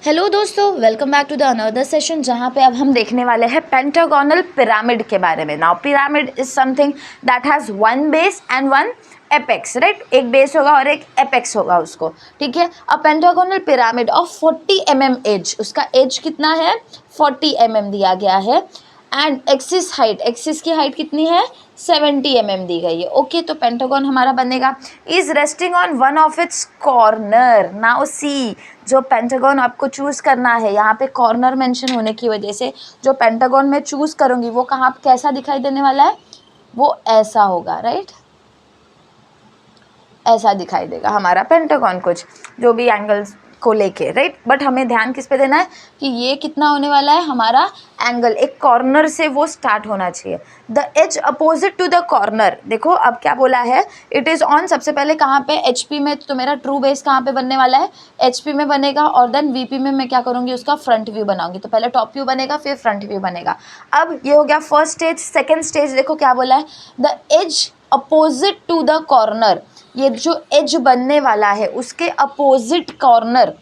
Hello दोस्तों, welcome back to the another session जहाँ पे अब हम देखने वाले हैं पेंटागोनल पिरामिड के बारे में। Now pyramid is something that has one base and one apex, right. एक बेस होगा और एक एपेक्स होगा उसको, ठीक है। A pentagonal pyramid of 40 mm edge, उसका एज कितना है 40 mm दिया गया है। एंड एक्सिस हाइट, एक्सिस की हाइट कितनी है 70 mm दी गई है। ओके, तो पेंटागन हमारा बनेगा is resting on one of its corner. Now see, जो पेंटागन आपको चूज करना है, यहाँ पे कॉर्नर मेंशन होने की वजह से जो पेंटागन मैं चूज करूंगी वो कहाँ कैसा दिखाई देने वाला है, वो ऐसा होगा, राइट। ऐसा दिखाई देगा हमारा पेंटागन, कुछ जो भी एंगल्स को लेके, राइट। बट हमें ध्यान किस पे देना है कि ये कितना होने वाला है हमारा एंगल, एक कॉर्नर से वो स्टार्ट होना चाहिए। The edge opposite to the corner, देखो अब क्या बोला है, इट इज ऑन। सबसे पहले कहाँ पे, एचपी में। तो मेरा ट्रू बेस कहाँ पे बनने वाला है, एचपी में बनेगा। और देन वीपी में मैं क्या करूँगी, उसका फ्रंट व्यू बनाऊंगी। तो पहले टॉप व्यू बनेगा, फिर फ्रंट व्यू बनेगा। अब ये हो गया फर्स्ट स्टेज। सेकेंड स्टेज देखो क्या बोला है, the edge opposite to the corner. ये जो एज बनने वाला है उसके opposite corner,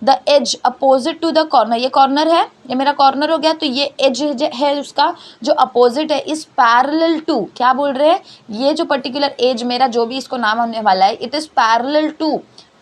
the edge opposite to the corner, ये कॉर्नर है, ये मेरा कॉर्नर हो गया। तो ये एज है उसका जो अपोजिट है, इज पैरेलल टू, क्या बोल रहे हैं, ये जो पर्टिकुलर एज मेरा जो भी इसको नाम होने वाला है, it is parallel to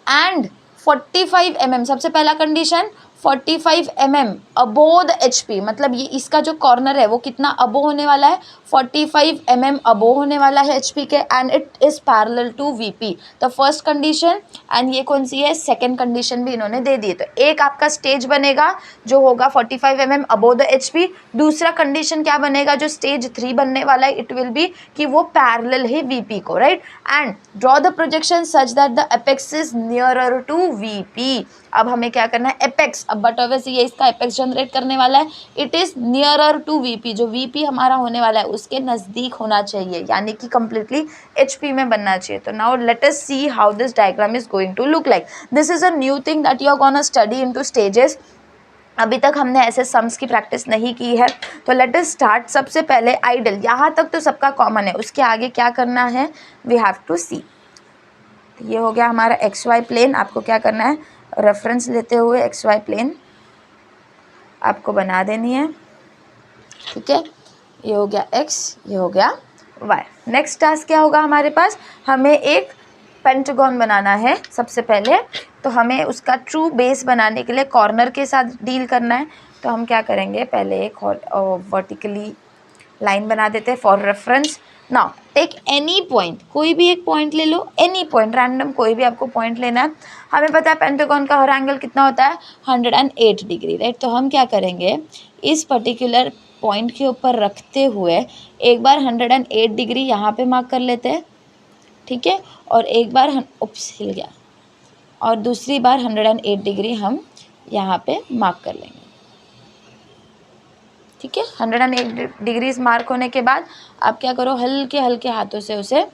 and 45 mm। सबसे पहला condition 45 mm above the HP, मतलब ये इसका जो कॉर्नर है वो कितना अबो होने वाला है, 45 mm अबो होने वाला है एचपी के। And it is parallel to VP, the first condition. And ये कौन सी है, सेकंड कंडीशन भी इन्होंने दे दी है। तो एक आपका स्टेज बनेगा जो होगा 45 mm अबो द एचपी। दूसरा कंडीशन क्या बनेगा, जो स्टेज 3 बनने वाला है, इट विल बी कि वो पैरेलल है वीपी को, right. And draw the projection such that the apex is nearer to VP. अब हमें क्या करना है, एपेक्स, अब बट ऑब्वियसली ये इसका एपेक्स जनरेट करने वाला है, it is nearer to VP, जो वीपी हमारा होने वाला है उसके नजदीक होना चाहिए, यानी कि कंप्लीटली एचपी में बनना चाहिए। तो now let us see how this diagram is going to look like. This is a new thing that you are gonna study in two stages. अभी तक हमने ऐसे सम्स की प्रैक्टिस नहीं की है, तो लेट अस स्टार्ट। सबसे पहले आइडल, यहाँ तक तो सबका कॉमन है, उसके आगे क्या करना है, वी हैव टू सी। ये हो गया हमारा एक्स वाई प्लेन। आपको क्या करना है, रेफरेंस लेते हुए एक्स वाई प्लेन आपको बना देनी है, ठीक है। ये हो गया एक्स, ये हो गया वाई। नेक्स्ट टास्क क्या होगा हमारे पास, हमें एक पेंटागन बनाना है सबसे पहले। तो हमें उसका ट्रू बेस बनाने के लिए कॉर्नर के साथ डील करना है। तो हम क्या करेंगे, पहले एक वर्टिकली लाइन बना देते हैं for reference. Now take any point, कोई भी एक पॉइंट ले लो, एनी पॉइंट, रैंडम कोई भी आपको पॉइंट लेना है। हमें पता है पेंटागन का हर एंगल कितना होता है 108 डिग्री, राइट। तो हम क्या करेंगे, इस पर्टिकुलर पॉइंट के ऊपर रखते हुए एक बार 108 डिग्री यहाँ पे मार्क कर लेते हैं, ठीक है। और एक बार उप्स हिल गया, और दूसरी बार 108 डिग्री हम यहाँ पे मार्क कर लेंगे, ठीक है। 108 डिग्रीज मार्क होने के बाद आप क्या करो, हल्के हल्के हाथों से उसे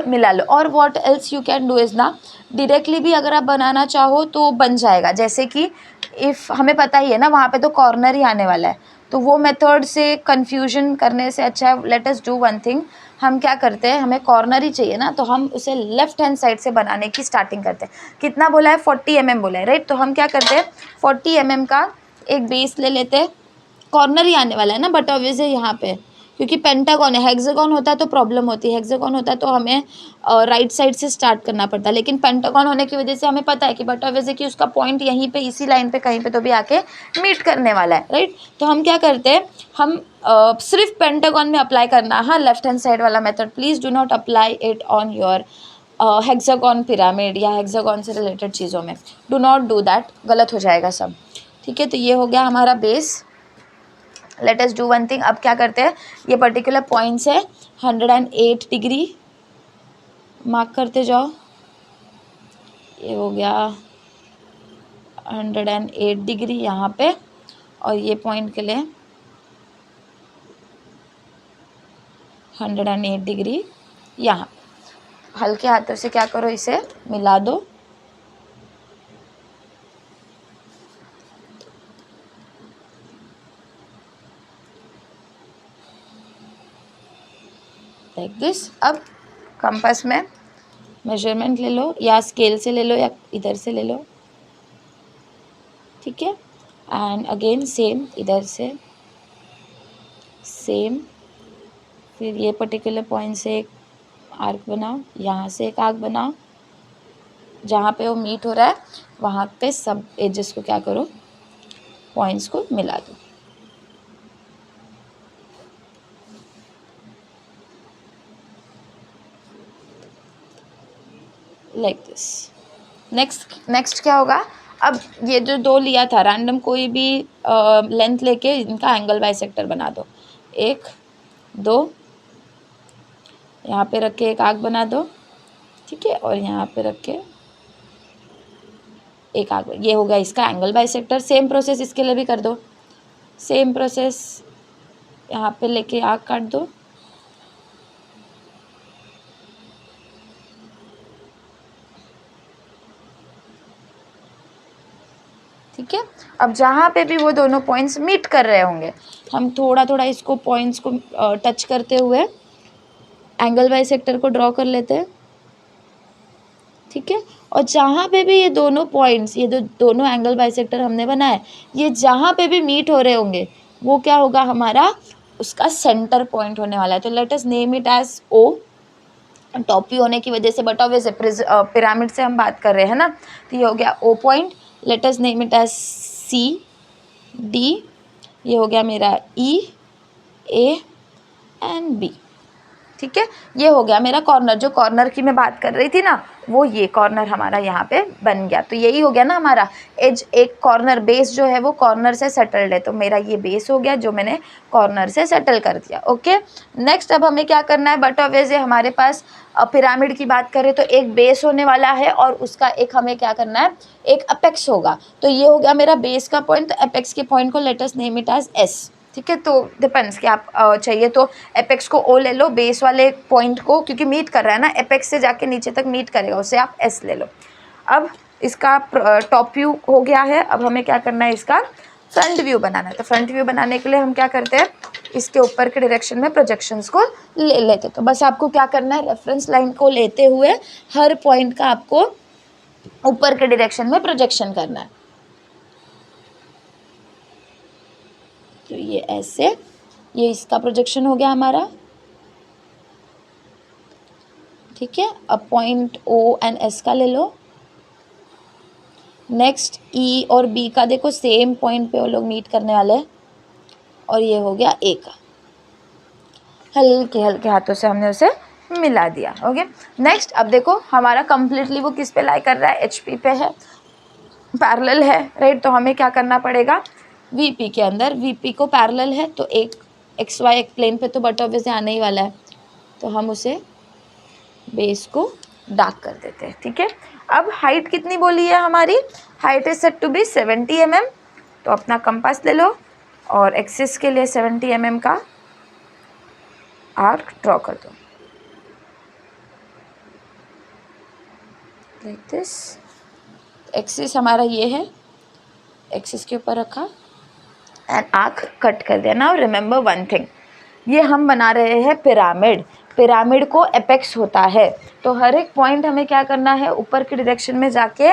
मिला लो। और what else you can do is ना, डायरेक्टली भी अगर आप बनाना चाहो तो बन जाएगा। जैसे कि इफ़ हमें पता ही है ना वहाँ पे तो कॉर्नर ही आने वाला है, तो वो मेथड से कंफ्यूजन करने से अच्छा है, let us do one thing. हम क्या करते हैं, हमें कॉर्नर ही चाहिए ना, तो हम उसे लेफ्ट हैंड साइड से बनाने की स्टार्टिंग करते हैं। कितना बोला है, 40 mm बोला है, राइट। तो हम क्या करते हैं, 40 mm का एक बेस ले लेते हैं। कॉर्नर ही आने वाला है ना, बट ऑब्वियसली यहाँ पे क्योंकि पेंटागन है, हेक्सागन होता है तो प्रॉब्लम होती है, हेक्सागन होता है तो हमें राइट साइड से स्टार्ट करना पड़ता है। लेकिन पेंटागन होने की वजह से हमें पता है कि बट ऑब्वियसली कि उसका पॉइंट यहीं पे इसी लाइन पे कहीं पे तो भी आके मीट करने वाला है, राइट। तो हम क्या करते हैं, हम सिर्फ पेंटागन में अप्लाई करना, हाँ लेफ्ट हैंड साइड वाला method, please do not apply it on your hexagon pyramid या हेक्सागन से रिलेटेड चीज़ों में, डू नॉट डू दैट, गलत हो जाएगा सब, ठीक है। तो ये हो गया हमारा base. Let us do one thing, अब क्या करते हैं, ये पर्टिकुलर पॉइंट से 108 डिग्री मार्क करते जाओ। ये हो गया 108 डिग्री यहाँ पे, और ये पॉइंट के लिए 108 डिग्री यहाँ। हल्के हाथों से क्या करो, इसे मिला दो। Like this. अब कंपास में मेजरमेंट ले लो या स्केल से ले लो या इधर से ले लो, ठीक है। एंड अगेन सेम, इधर से सेम, फिर ये पर्टिकुलर पॉइंट से एक आर्क बनाओ, यहाँ से एक आर्क बनाओ, जहाँ पे वो मीट हो रहा है वहाँ पे सब एजेस को क्या करो, पॉइंट्स को मिला दो। Like this. नेक्स्ट क्या होगा, अब ये जो दो लिया था रैंडम, कोई भी लेंथ लेके इनका एंगल बाइसेक्टर बना दो। 1 2, यहाँ पे रख के एक आर्क बना दो, ठीक है, और यहाँ पे रख के एक आर्क। ये हो गया इसका एंगल बाइसेक्टर। सेम प्रोसेस इसके लिए भी कर दो, सेम प्रोसेस, यहाँ पे लेके आर्क काट दो, ठीक है। अब जहाँ पे भी वो दोनों पॉइंट्स मीट कर रहे होंगे, हम थोड़ा थोड़ा इसको पॉइंट्स को टच करते हुए एंगल बाइसेक्टर को ड्रॉ कर लेते हैं, ठीक है। और जहाँ पे भी ये दोनों पॉइंट्स, ये जो दोनों एंगल बाइसेक्टर हमने बनाए, ये जहाँ पे भी मीट हो रहे होंगे वो क्या होगा हमारा, उसका सेंटर पॉइंट होने वाला है। तो let us name it as O. Top view होने की वजह से, बट ऑब्वियस पिरामिड से हम बात कर रहे हैं ना, तो ये हो गया O point. Let us name it as C D. ये हो गया मेरा ई ए एंड बी, ठीक है। ये हो गया मेरा कॉर्नर, जो कॉर्नर की मैं बात कर रही थी ना, वो ये कॉर्नर हमारा यहाँ पे बन गया। तो यही हो गया ना हमारा एज, एक कॉर्नर बेस जो है वो कॉर्नर से सेटल्ड है, तो मेरा ये बेस हो गया जो मैंने कॉर्नर से सेटल कर दिया। ओके, नेक्स्ट अब हमें क्या करना है, बट ऑब्वियसली हमारे पास पिरामिड की बात करें तो एक बेस होने वाला है और उसका एक हमें क्या करना है, एक अपेक्स होगा। तो ये हो गया मेरा बेस का पॉइंट, तो अपेक्स के पॉइंट को let us name it as S, ठीक है। तो डिपेंड्स कि आप चाहिए तो एपेक्स को ओ ले लो, बेस वाले पॉइंट को, क्योंकि मीट कर रहा है ना, एपेक्स से जाके नीचे तक मीट करेगा, उससे आप एस ले लो। अब इसका टॉप व्यू हो गया है, अब हमें क्या करना है, इसका फ्रंट व्यू बनाना है। तो फ्रंट व्यू बनाने के लिए हम क्या करते हैं, इसके ऊपर के डायरेक्शन में प्रोजेक्शंस को ले लेते। तो बस आपको क्या करना है, रेफरेंस लाइन को लेते हुए हर पॉइंट का आपको ऊपर के डायरेक्शन में प्रोजेक्शन करना है। तो ये ऐसे, ये इसका प्रोजेक्शन हो गया हमारा, ठीक है। अब पॉइंट ओ एंड एस का ले लो। नेक्स्ट ई और बी का देखो, सेम पॉइंट पे वो लोग मीट करने वाले हैं, और ये हो गया ए का। हल्के हल्के हाथों से हमने उसे मिला दिया। ओके, नेक्स्ट अब देखो हमारा कंप्लीटली वो किस पे लाई कर रहा है, एच पी पे है, पैरेलल है, राइट। तो हमें क्या करना पड़ेगा, वी पी के अंदर, वी पी को पैरेलल है तो एक एक्स वाई एक प्लेन पे तो बट ऑब्वियसली आने ही वाला है, तो हम उसे बेस को डार्क कर देते हैं, ठीक है। अब हाइट कितनी बोली है हमारी, height is set to be 70 mm। तो अपना कंपास ले लो और एक्सिस के लिए 70 mm का आर्क ड्रॉ कर दो, लाइक दिस। एक्सिस हमारा ये है, एक्सिस के ऊपर रखा एंड आर्क कट कर दिया। नाउ रिमेंबर वन थिंग, ये हम बना रहे हैं पिरामिड, पिरामिड को एपेक्स होता है, तो हर एक पॉइंट हमें क्या करना है, ऊपर के डायरेक्शन में जाके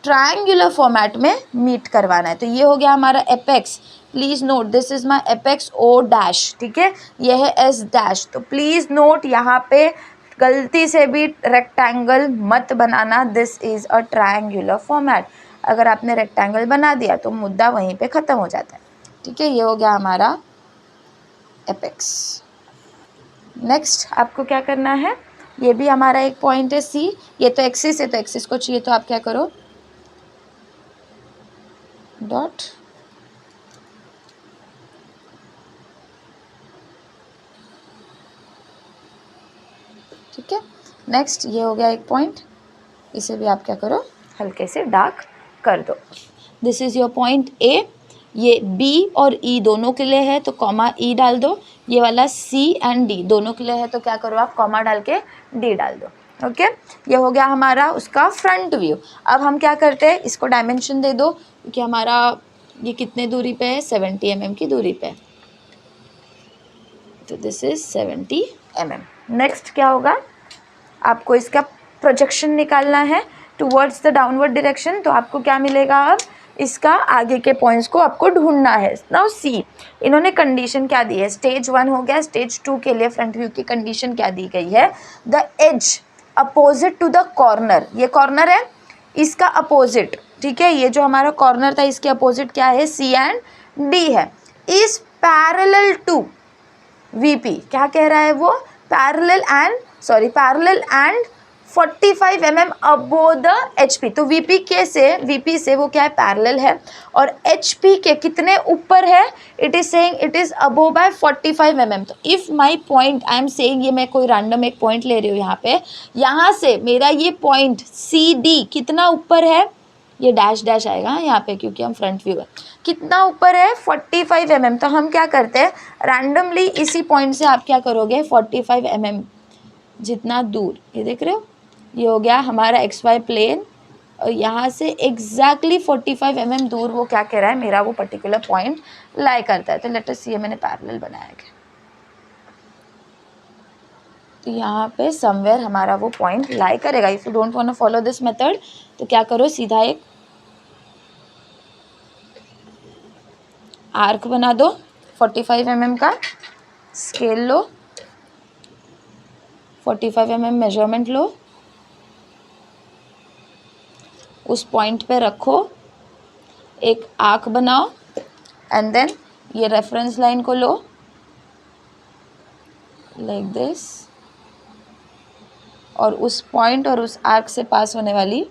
ट्रायंगुलर फॉर्मेट में मीट करवाना है। तो ये हो गया हमारा apex. Please note this is my apex O dash, ठीक है, ये है एस डैश। तो प्लीज़ नोट यहाँ पे गलती से भी रेक्टेंगल मत बनाना, this is a triangular format. अगर आपने रेक्टेंगल बना दिया तो मुद्दा वहीं पे ख़त्म हो जाता है, ठीक है। ये हो गया हमारा एपेक्स। नेक्स्ट आपको क्या करना है, ये भी हमारा एक पॉइंट है सी, ये तो एक्सिस है, तो एक्सिस को चाहिए तो आप क्या करो, डॉट, ठीक है। नेक्स्ट ये हो गया एक पॉइंट, इसे भी आप क्या करो, हल्के से डार्क कर दो। This is your point A. ये बी और ई दोनों के लिए है तो कॉमा ई डाल दो, ये वाला सी एंड डी दोनों के लिए है तो क्या करो आप, कॉमा डाल के डी डाल दो। ओके, ये हो गया हमारा उसका फ्रंट व्यू। अब हम क्या करते हैं, इसको डायमेंशन दे दो, क्योंकि हमारा ये कितने दूरी पे है, 70 mm की दूरी पे, तो दिस इज 70 mm। नेक्स्ट क्या होगा, आपको इसका प्रोजेक्शन निकालना है टुवर्ड्स द डाउनवर्ड डायरेक्शन, तो आपको क्या मिलेगा, अब इसका आगे के पॉइंट्स को आपको ढूंढना है। नाउ सी, इन्होंने कंडीशन क्या दी है, स्टेज 1 हो गया, स्टेज 2 के लिए फ्रंट व्यू की कंडीशन क्या दी गई है, the edge opposite to the corner, ये कॉर्नर है, इसका अपोजिट, ठीक है, ये जो हमारा कॉर्नर था इसके अपोजिट क्या है, सी एंड डी है, इज पैरेलल टू वीपी, क्या कह रहा है वो, parallel and 45 mm above the HP, तो वीपी से वो क्या है, पैरेलल है, और एचपी के कितने ऊपर है, it is saying it is above by 45 mm। तो if my point, I am saying, ये मैं कोई रैंडम एक पॉइंट ले रही हूँ यहाँ पे, यहाँ से मेरा ये पॉइंट सी डी कितना ऊपर है, ये डैश डैश आएगा यहाँ पे क्योंकि हम फ्रंट व्यू है, कितना ऊपर है, 45 mm। तो हम क्या करते हैं, रैंडमली इसी पॉइंट से आप क्या करोगे, 45 mm जितना दूर, ये देख रहे हो, ये हो गया हमारा एक्स वाई प्लेन, और यहाँ से एग्जैक्टली 45 mm दूर वो क्या कह रहा है, मेरा वो पर्टिकुलर पॉइंट लाई करता है। तो लेट अस सी, मैंने पैरेलल बनाया है, तो यहाँ पे समवेयर हमारा वो पॉइंट लाई करेगा। If you don't want to follow this method तो क्या करो, सीधा एक आर्क बना दो 45 mm का, स्केल लो, 45 mm मेजरमेंट लो, उस पॉइंट पे रखो, एक आर्क बनाओ, एंड देन ये रेफरेंस लाइन को लो लाइक दिस, और उस पॉइंट और उस आर्क से पास होने वाली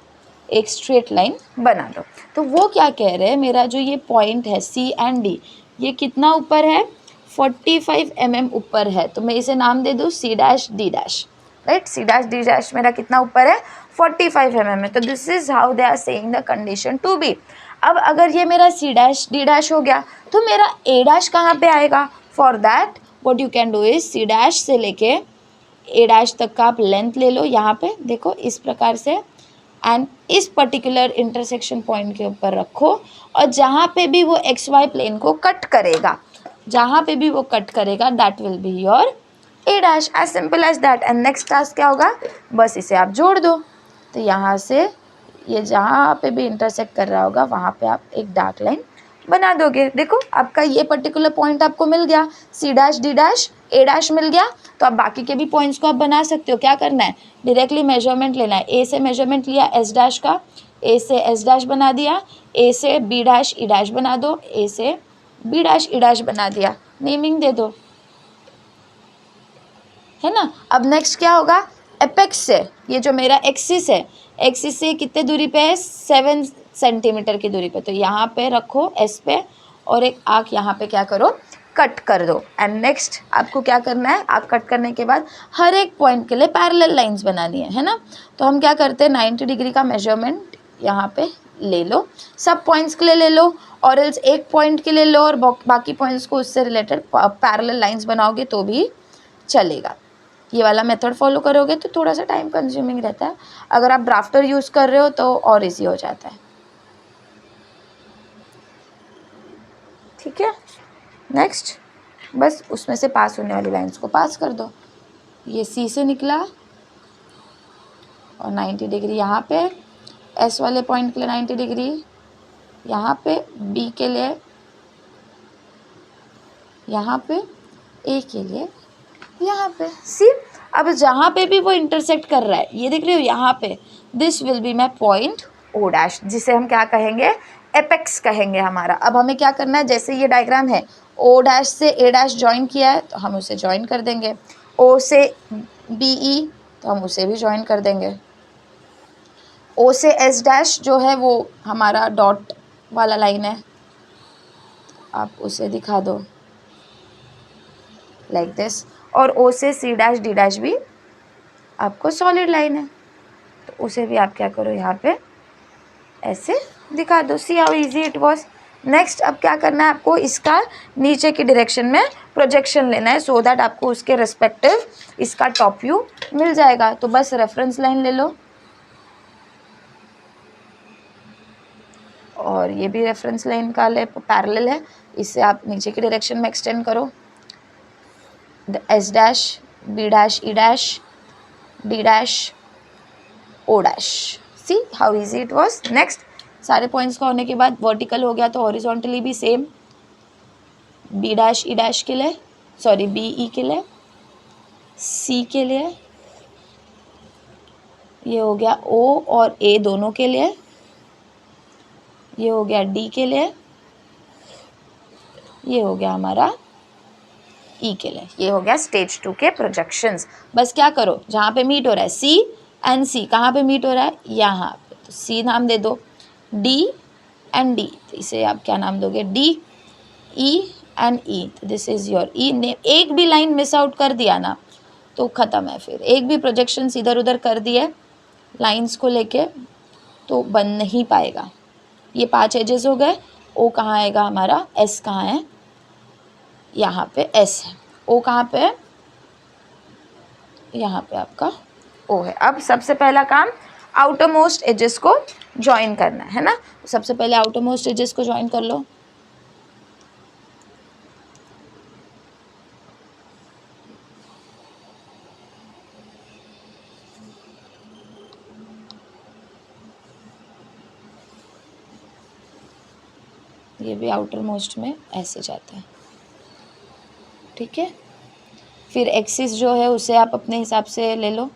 एक स्ट्रेट लाइन बना दो। तो वो क्या कह रहे हैं, मेरा जो ये पॉइंट है सी एंड डी, ये कितना ऊपर है, 45 mm ऊपर है, तो मैं इसे नाम दे दूँ C dash D dash, right, C dash D dash मेरा कितना ऊपर है, 45 mm है। तो this is how they are saying the condition to be. अब अगर ये मेरा सी डैश डी डैश हो गया तो मेरा ए डैश कहाँ पे आएगा, for that what you can do is C dash से लेके ए डैश तक का आप लेंथ ले लो, यहाँ पे देखो इस प्रकार से, एंड इस पर्टिकुलर इंटरसेक्शन पॉइंट के ऊपर रखो, और जहाँ पे भी वो एक्स वाई प्लेन को कट करेगा, जहाँ पे भी वो कट करेगा, that will be your A dash, as simple as that. And next task क्या होगा, बस इसे आप जोड़ दो, तो यहाँ से ये जहाँ पे भी इंटरसेक्ट कर रहा होगा वहाँ पे आप एक डार्क लाइन बना दोगे। देखो आपका ये पर्टिकुलर पॉइंट आपको मिल गया, सी डैश डी डैश ए डैश मिल गया, तो आप बाकी के भी पॉइंट्स को आप बना सकते हो। क्या करना है, डायरेक्टली मेजरमेंट लेना है, ए से मेजरमेंट लिया एस डैश का, ए से एस डैश बना दिया, ए से बी डैश ई डैश बना दो, ए से बी डैश ई डैश बना दिया, नेमिंग दे दो, है ना। अब नेक्स्ट क्या होगा, एपेक्स से, ये जो मेरा एक्सिस है, एक्सिस से कितने दूरी पे है, 7 सेंटीमीटर की दूरी पे, तो यहाँ पे रखो एस पे, और एक आर्क यहाँ पे क्या करो, कट कर दो। एंड नेक्स्ट आपको क्या करना है, आर्क कट करने के बाद हर एक पॉइंट के लिए पैरेलल लाइंस बनानी है ना। तो हम क्या करते हैं, 90 डिग्री का मेजरमेंट यहाँ पे ले लो, सब पॉइंट्स के लिए ले लो, और एल्स एक पॉइंट के लिए लो और बाकी पॉइंट्स को उससे रिलेटेड पैरेलल लाइंस बनाओगे तो भी चलेगा। ये वाला मेथड फॉलो करोगे तो थोड़ा सा टाइम कंज्यूमिंग रहता है, अगर आप ड्राफ्टर यूज़ कर रहे हो तो और इजी हो जाता है, ठीक है। नेक्स्ट बस उसमें से पास होने वाली लाइंस को पास कर दो, ये सी से निकला और 90 डिग्री यहाँ पे, एस वाले पॉइंट के लिए 90 डिग्री यहाँ पे, बी के लिए यहाँ पे, ए के लिए यहाँ पे, सी। अब जहाँ पे भी वो इंटरसेक्ट कर रहा है, ये देख रहे हो यहाँ पे, this will be my point O dash, जिसे हम क्या कहेंगे, एपेक्स कहेंगे हमारा। अब हमें क्या करना है, जैसे ये डायग्राम है, ओ डैश से ए डैश ज्वाइन किया है तो हम उसे ज्वाइन कर देंगे, ओ से बी ई तो हम उसे भी ज्वाइन कर देंगे, ओ से एस डैश जो है वो हमारा डॉट वाला लाइन है, आप उसे दिखा दो लाइक दिस, और ओ से सी डैश डी डैश भी आपको सॉलिड लाइन है, तो उसे भी आप क्या करो, यहाँ पे ऐसे दिखा दो। सी how easy it was. Next अब क्या करना है, आपको इसका नीचे की डायरेक्शन में प्रोजेक्शन लेना है, सो दैट आपको उसके रिस्पेक्टिव इसका टॉप व्यू मिल जाएगा। तो बस रेफरेंस लाइन ले लो, और ये भी रेफरेंस लाइन का पैरेलल है, इससे आप नीचे की डायरेक्शन में एक्सटेंड करो, S dash B dash E dash D dash O dash. See how easy it was. Next, सारे पॉइंट्स का होने के बाद वर्टिकल हो गया तो हॉरिजॉन्टली भी same, B dash E dash के लिए, सॉरी बी ई के लिए, सी के लिए, ये हो गया ओ और ए दोनों के लिए, ये हो गया डी के लिए, ये हो गया हमारा ई के लिए। ये हो गया स्टेज 2 के प्रोजेक्शंस। बस क्या करो, जहाँ पे मीट हो रहा है सी एंड सी, कहाँ पे मीट हो रहा है, यहाँ पे, तो सी नाम दे दो, डी एंड डी, तो इसे आप क्या नाम दोगे, डी ई एंड ई, तो this is your E name. एक भी लाइन मिस आउट कर दिया ना तो ख़त्म है, फिर एक भी प्रोजेक्शंस इधर उधर कर दिए लाइंस को लेके तो बन नहीं पाएगा। ये 5 एजेस हो गए। ओ कहाँ आएगा हमारा, एस कहाँ है, यहाँ पे एस है, ओ कहाँ पे है, यहाँ पे आपका ओ है। अब सबसे पहला काम आउटर मोस्ट एजेस को ज्वाइन करना है ना। सबसे पहले आउटर मोस्ट एजेस को ज्वाइन कर लो। ये भी आउटर मोस्ट में ऐसे जाता है, ठीक है। फिर एक्सिस जो है उसे आप अपने हिसाब से ले लो।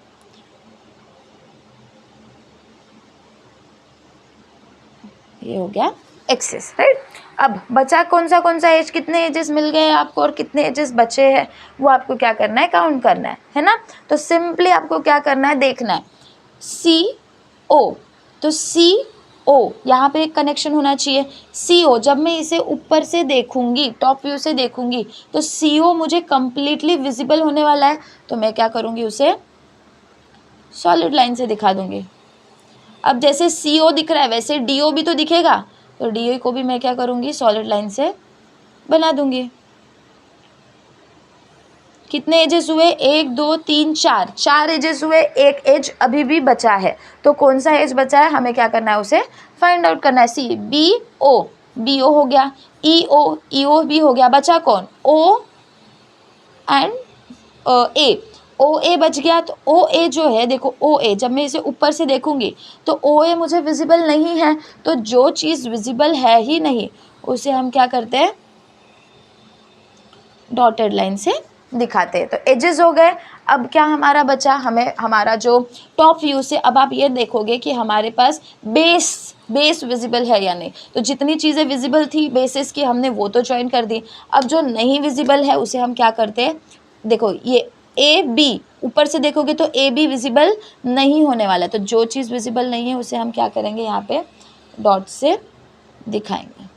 ये हो गया एक्सिस, राइट। अब बचा कौन सा एज, कितने एजेस मिल गए आपको और कितने एजेस बचे हैं वो आपको क्या करना है, काउंट करना है ना। तो सिंपली आपको क्या करना है, देखना है सी ओ, तो सी ओ यहाँ पे एक कनेक्शन होना चाहिए। सी ओ जब मैं इसे ऊपर से देखूंगी, टॉप व्यू से देखूंगी, तो सी ओ मुझे कंप्लीटली विजिबल होने वाला है, तो मैं क्या करूँगी, उसे सॉलिड लाइन से दिखा दूंगी। अब जैसे सी ओ दिख रहा है वैसे डी ओ भी तो दिखेगा, तो डी ओ को भी मैं क्या करूँगी, सॉलिड लाइन से बना दूंगी। कितने एजेस हुए, 1 2 3 4, 4 एजेस हुए, एक एज अभी भी बचा है, तो कौन सा एज बचा है हमें क्या करना है, उसे फाइंड आउट करना है। सी बी ओ हो गया, ई ओ भी हो गया, बचा कौन, ओ एंड ए, ओ ए बच गया। तो ओ ए जो है, देखो ओ ए जब मैं इसे ऊपर से देखूंगी तो ओ ए मुझे विजिबल नहीं है, तो जो चीज़ विजिबल है ही नहीं उसे हम क्या करते हैं, डॉटेड लाइन से दिखाते हैं। तो एजेस हो गए। अब क्या हमारा बचा, हमें हमारा जो टॉप व्यू से, अब आप ये देखोगे कि हमारे पास बेस विजिबल है या नहीं। तो जितनी चीज़ें विजिबल थी बेसिस की हमने वो तो ज्वाइन कर दी। अब जो नहीं विजिबल है उसे हम क्या करते हैं, देखो ये ए बी, ऊपर से देखोगे तो ए बी विजिबल नहीं होने वाला, तो जो चीज़ विजिबल नहीं है उसे हम क्या करेंगे, यहाँ पे डॉट से दिखाएंगे।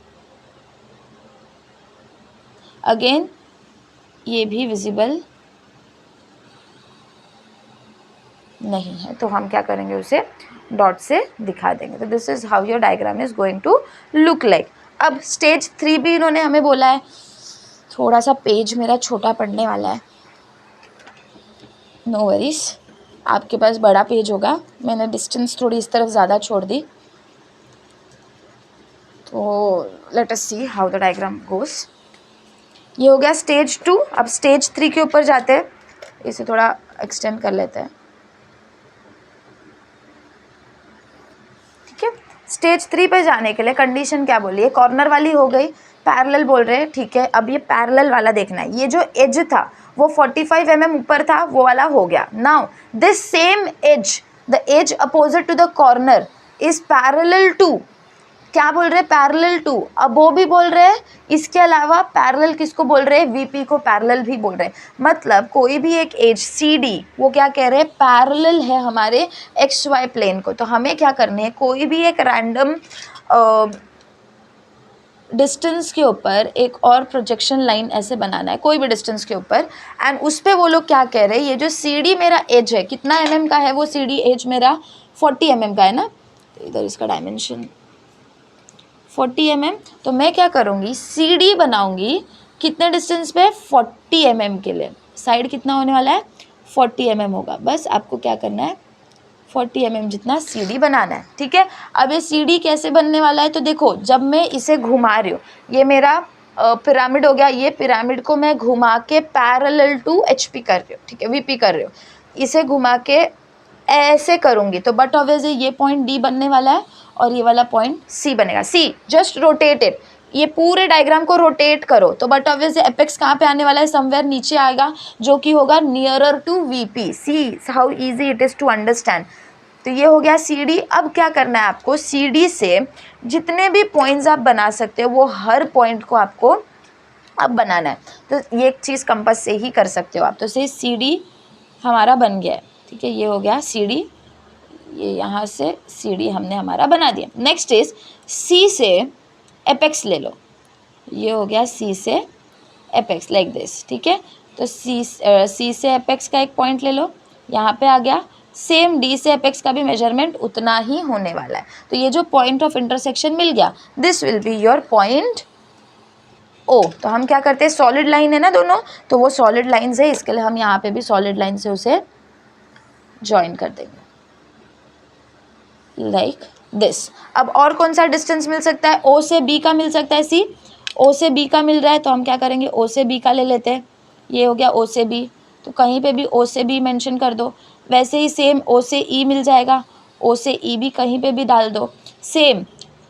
अगेन ये भी विजिबल नहीं है, तो हम क्या करेंगे, उसे डॉट से दिखा देंगे। तो this is how your diagram is going to look like. अब स्टेज 3 भी इन्होंने हमें बोला है, थोड़ा सा पेज मेरा छोटा पड़ने वाला है, नो वरीज, आपके पास बड़ा पेज होगा, मैंने डिस्टेंस थोड़ी इस तरफ ज़्यादा छोड़ दी। तो let us see how the diagram goes. ये हो गया स्टेज 2। अब स्टेज 3 के ऊपर जाते हैं, इसे थोड़ा एक्सटेंड कर लेते हैं, ठीक है। स्टेज 3 पे जाने के लिए कंडीशन क्या बोली है, कॉर्नर वाली हो गई, पैरेलल बोल रहे हैं, ठीक है। अब ये पैरेलल वाला देखना है, ये जो एज था वो 45 mm ऊपर था, वो वाला हो गया। Now this same edge, the edge opposite to the corner is parallel to, क्या बोल रहे हैं, पैरेलल टू। अब वो भी बोल रहे हैं, इसके अलावा पैरेलल किसको बोल रहे हैं, वीपी को पैरेलल भी बोल रहे हैं। मतलब कोई भी एक एज सी डी, वो क्या कह रहे हैं, पैरेलल है हमारे एक्स वाई प्लेन को। तो हमें क्या करने है, कोई भी एक रैंडम डिस्टेंस के ऊपर एक और प्रोजेक्शन लाइन ऐसे बनाना है, कोई भी डिस्टेंस के ऊपर, एंड उस पर वो लोग क्या कह रहे हैं, ये जो सी डी मेरा एज है, कितना mm का है वो सी डी एज मेरा 40 mm का है ना, तो इधर इसका डायमेंशन 40 mm। तो मैं क्या करूँगी, सी डी बनाऊँगी कितने डिस्टेंस पे, 40 mm के लिए। साइड कितना होने वाला है, 40 mm होगा। बस आपको क्या करना है, 40 mm जितना सी डी बनाना है, ठीक है। अब ये सी डी कैसे बनने वाला है, तो देखो जब मैं इसे घुमा रही हूँ, ये मेरा पिरामिड हो गया, ये पिरामिड को मैं घुमा के पैरेलल टू एच पी कर रही हूँ, ठीक है, वी पी कर रही हूँ। इसे घुमा के ऐसे करूँगी तो बट ऑब्वियसली ये पॉइंट डी बनने वाला है और ये वाला पॉइंट सी बनेगा। सी जस्ट रोटेट इट, ये पूरे डायग्राम को रोटेट करो तो बट ऑब्वियसली एपेक्स कहाँ पे आने वाला है, समवेयर नीचे आएगा जो कि होगा nearer to VP. See how easy it is to understand. तो ये हो गया सी डी। अब क्या करना है आपको, सी डी से जितने भी पॉइंट्स आप बना सकते हो वो हर पॉइंट को आपको अब बनाना है। तो ये एक चीज़ कंपास से ही कर सकते हो आप। तो से सी डी हमारा बन गया है, ठीक है, ये हो गया सी डी, ये यहाँ से सी डी हमने हमारा बना दिया। नेक्स्ट इज सी से एपेक्स ले लो, ये हो गया सी से एपेक्स लाइक दिस, ठीक है। तो सी से एपेक्स का एक पॉइंट ले लो, यहाँ पे आ गया। सेम डी से एपेक्स का भी मेजरमेंट उतना ही होने वाला है। तो ये जो पॉइंट ऑफ इंटरसेक्शन मिल गया, this will be your point O. तो हम क्या करते हैं, सॉलिड लाइन है ना दोनों, तो वो सॉलिड लाइन्स है, इसके लिए हम यहाँ पे भी सॉलिड लाइन से उसे ज्वाइन कर देंगे लाइक दिस। अब और कौन सा डिस्टेंस मिल सकता है, ओ से बी का मिल सकता है। सी ओ से बी का मिल रहा है तो हम क्या करेंगे, ओ से बी का ले लेते हैं। ये हो गया ओ से बी, तो कहीं पे भी ओ से बी मेंशन कर दो। वैसे ही सेम ओ से ई मिल जाएगा, ओ से ई भी कहीं पे भी डाल दो। सेम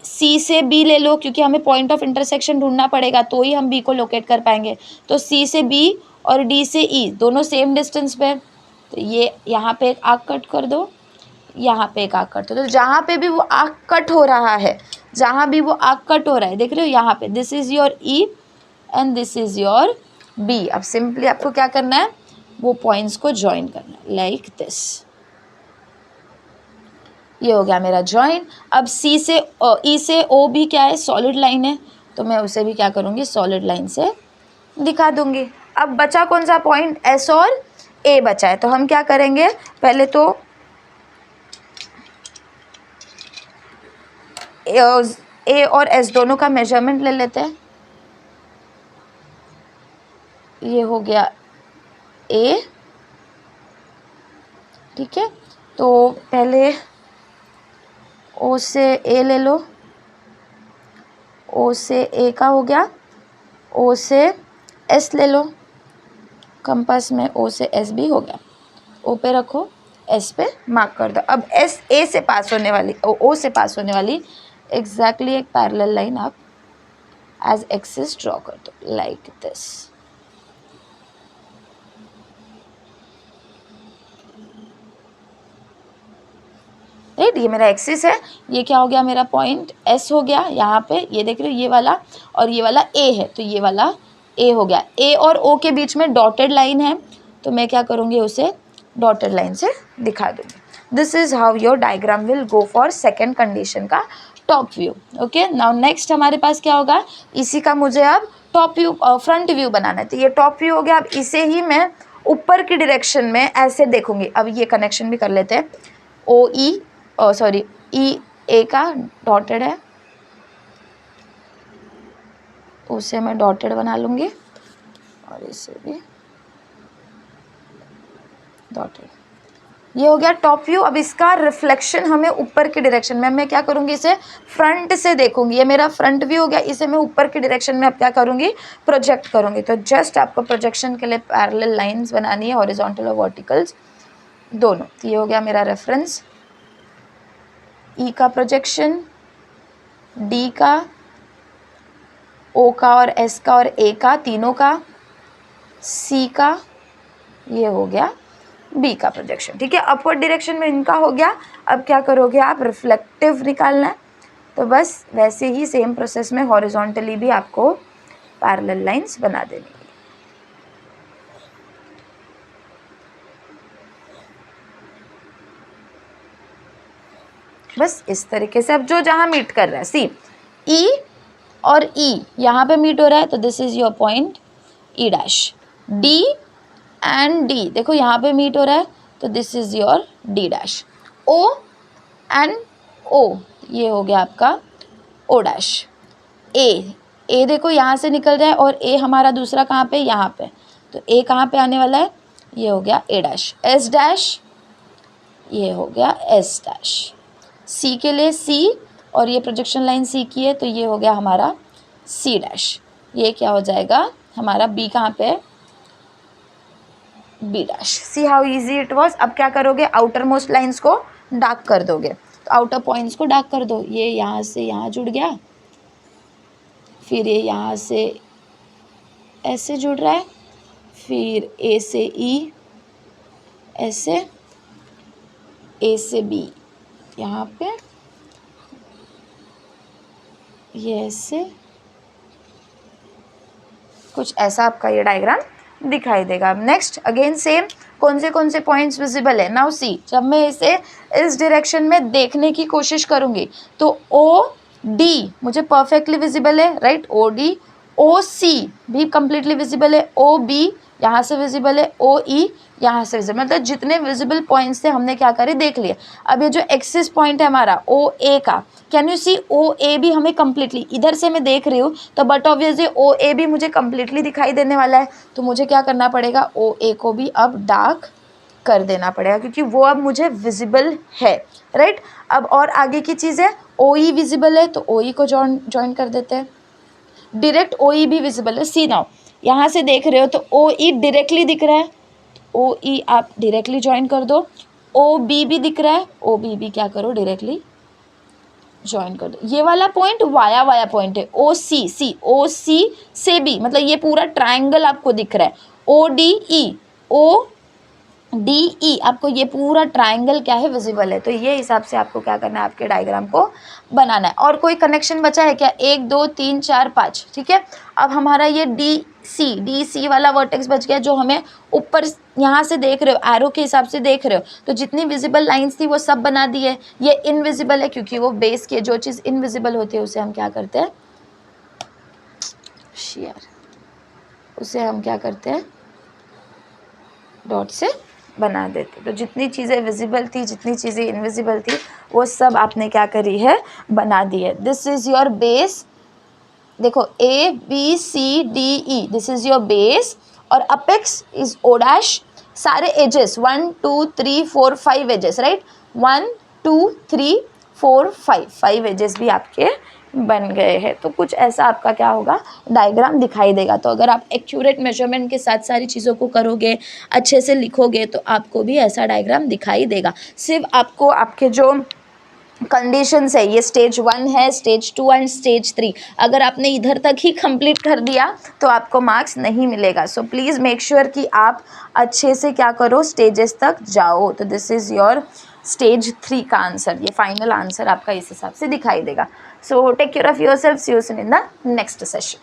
सी से बी ले लो, क्योंकि हमें पॉइंट ऑफ इंटरसेक्शन ढूंढना पड़ेगा तो ही हम बी को लोकेट कर पाएंगे। तो सी से बी और डी से ई दोनों सेम डिस्टेंस पे, तो ये यहाँ पे एक आर्क कट कर दो, यहाँ पे एक आर्क कट। तो जहाँ पे भी वो आर्क कट हो रहा है, जहाँ भी वो आर्क कट हो रहा है, देख रहे हो यहाँ पे, this is your E and this is your B. अब सिंपली आपको क्या करना है, वो पॉइंट्स को ज्वाइन करना है लाइक दिस। ये हो गया मेरा ज्वाइन। अब सी से ई से ओ भी क्या है, सॉलिड लाइन है, तो मैं उसे भी क्या करूँगी, सॉलिड लाइन से दिखा दूँगी। अब बचा कौन सा पॉइंट, एस और ए बचा है। तो हम क्या करेंगे, पहले तो ए और एस दोनों का मेजरमेंट ले लेते हैं। ये हो गया ए, ठीक है। तो पहले ओ से ए ले लो, ओ से ए का हो गया, ओ से एस ले लो, कंपास में ओ से एस भी हो गया। ओ पे रखो, एस पे मार्क कर दो। अब एस ए से पास होने वाली, ओ से पास होने वाली एग्जैक्टली एक पैरेलल लाइन आप एज एक्सिस ड्रॉ कर दो लाइक दिस। राइट, ये मेरा एक्सिस है, ये क्या हो गया, मेरा पॉइंट एस हो गया यहाँ पे, ये देख रहे हो ये वाला, और ये वाला ए है, तो ये वाला ए हो गया। ए और ओ के बीच में डॉटेड लाइन है, तो मैं क्या करूँगी, उसे डॉटेड लाइन से दिखा दूँगी। This is how your diagram will go for second condition का top view. Okay, now next हमारे पास क्या होगा, इसी का मुझे अब टॉप व्यू फ्रंट व्यू बनाना है। तो ये टॉप व्यू हो गया। अब इसे ही मैं ऊपर की डायरेक्शन में ऐसे देखूंगी। अब ये कनेक्शन भी कर लेते हैं, ओ ई सॉरी ई ए का डॉटेड है, उसे मैं डॉटेड बना लूँगी और इसे भी डॉटेड। ये हो गया टॉप व्यू। अब इसका रिफ्लेक्शन हमें ऊपर की डायरेक्शन में, मैं क्या करूँगी, इसे फ्रंट से देखूंगी। ये मेरा फ्रंट व्यू हो गया, इसे मैं ऊपर की डायरेक्शन में अब क्या करूँगी, प्रोजेक्ट करूँगी। तो जस्ट आपको प्रोजेक्शन के लिए पैरेलल लाइंस बनानी है, हॉरिजॉन्टल और वर्टिकल्स दोनों। तो ये हो गया मेरा रेफरेंस, ई का प्रोजेक्शन, डी का, ओ का और एस का और ए का, तीनों का, सी का, ये हो गया बी का प्रोजेक्शन। ठीक है, अपवर्ड डायरेक्शन में इनका हो गया। अब क्या करोगे आप, रिफ्लेक्टिव निकालना है, तो बस वैसे ही सेम प्रोसेस में हॉरिजॉन्टली भी आपको पैरेलल लाइंस बना देनी है। बस इस तरीके से। अब जो जहाँ मीट कर रहा है, सी ई और ई यहाँ पे मीट हो रहा है, तो this is your point E dash. D and D देखो यहाँ पे मीट हो रहा है, तो this is your D dash. O and O, ये हो गया आपका ओ डैश। ए देखो यहाँ से निकल रहा है, और ए हमारा दूसरा कहाँ पे, यहाँ पे, तो ए कहाँ पे आने वाला है, ये हो गया ए डैश। एस डैश, ये हो गया एस डैश। सी के लिए सी, और ये प्रोजेक्शन लाइन सी की है, तो ये हो गया हमारा सी डैश। ये क्या हो जाएगा हमारा, बी कहाँ पे है, B dash. See how easy it was. अब क्या करोगे, आउटर मोस्ट लाइन्स को डार्क कर दोगे, तो आउटर पॉइंट्स को डार्क कर दो। ये यहाँ से यहाँ जुड़ गया, फिर ये यहाँ से ऐसे जुड़ रहा है, फिर ए से ई ऐसे, ए से बी यहाँ पे, ये ऐसे, कुछ ऐसा आपका ये डायग्राम दिखाई देगा। नेक्स्ट अगेन सेम, कौन से पॉइंट्स विजिबल है। नाउ सी, जब मैं इसे इस डायरेक्शन में देखने की कोशिश करूँगी तो ओ डी मुझे परफेक्टली विजिबल है, राइट। ओ डी, ओ सी भी कंप्लीटली विजिबल है, ओ बी यहाँ से विजिबल है, ओ ई यहाँ से विजिबल, मतलब जितने विजिबल पॉइंट्स थे हमने क्या करे देख लिए। अब ये जो एक्सिस पॉइंट है हमारा ओ ए का, कैन यू सी ओ ए भी हमें कम्प्लीटली, इधर से मैं देख रही हूँ तो बट ऑब्वियसली ओ ए भी मुझे कम्प्लीटली दिखाई देने वाला है, तो मुझे क्या करना पड़ेगा, ओ ए को भी अब डार्क कर देना पड़ेगा क्योंकि वो अब मुझे विजिबल है, राइट। अब और आगे की चीज़ है, ओ ई विजिबल है तो ओ ई को ज्वाइन कर देते हैं। डायरेक्ट ओ ई भी विजिबल है, सी नाउ यहाँ से देख रहे हो तो ओ ई डायरेक्टली दिख रहा है, ओ ई आप डायरेक्टली ज्वाइन कर दो। ओ बी भी दिख रहा है, ओ बी भी क्या करो डायरेक्टली ज्वाइन कर दो। ये वाला पॉइंट वाया पॉइंट है, ओ सी से बी, मतलब ये पूरा ट्राइंगल आपको दिख रहा है। O D E, O D E, आपको ये पूरा ट्राइंगल क्या है विजिबल है। तो ये हिसाब से आपको क्या करना है, आपके डायग्राम को बनाना है। और कोई कनेक्शन बचा है क्या, 1 2 3 4 5, ठीक है। अब हमारा ये डी सी वाला वर्टेक्स बच गया, जो हमें ऊपर यहाँ से देख रहे हो एरो के हिसाब से देख रहे हो, तो जितनी विजिबल लाइंस थी वो सब बना दी है। ये इनविजिबल है क्योंकि वो बेस की, जो चीज़ इनविजिबल होती है उसे हम क्या करते हैं, शेयर, उसे हम क्या करते हैं डॉट से बना देते। तो जितनी चीज़ें विजिबल थी, जितनी चीज़ें इनविजिबल थी, वो सब आपने क्या करी है, बना दी है। दिस इज़ योर बेस, देखो A B C D E, this is your base, और अपेक्स इज ओ डैश। सारे एजेस 1 2 3 4 5 एजेस, राइट, 1 2 3 4 5 एजेस भी आपके बन गए हैं। तो कुछ ऐसा आपका क्या होगा, डायग्राम दिखाई देगा। तो अगर आप एक्यूरेट मेजरमेंट के साथ सारी चीज़ों को करोगे, अच्छे से लिखोगे, तो आपको भी ऐसा डायग्राम दिखाई देगा। सिर्फ आपको आपके जो कंडीशंस है, ये स्टेज 1 है, स्टेज 2 एंड स्टेज 3, अगर आपने इधर तक ही कंप्लीट कर दिया तो आपको मार्क्स नहीं मिलेगा। सो प्लीज़ मेक श्योर कि आप अच्छे से क्या करो, स्टेजेस तक जाओ। तो दिस इज़ योर स्टेज 3 का आंसर, ये फाइनल आंसर आपका इस हिसाब से दिखाई देगा। So take care of yourself, see you soon in the next session.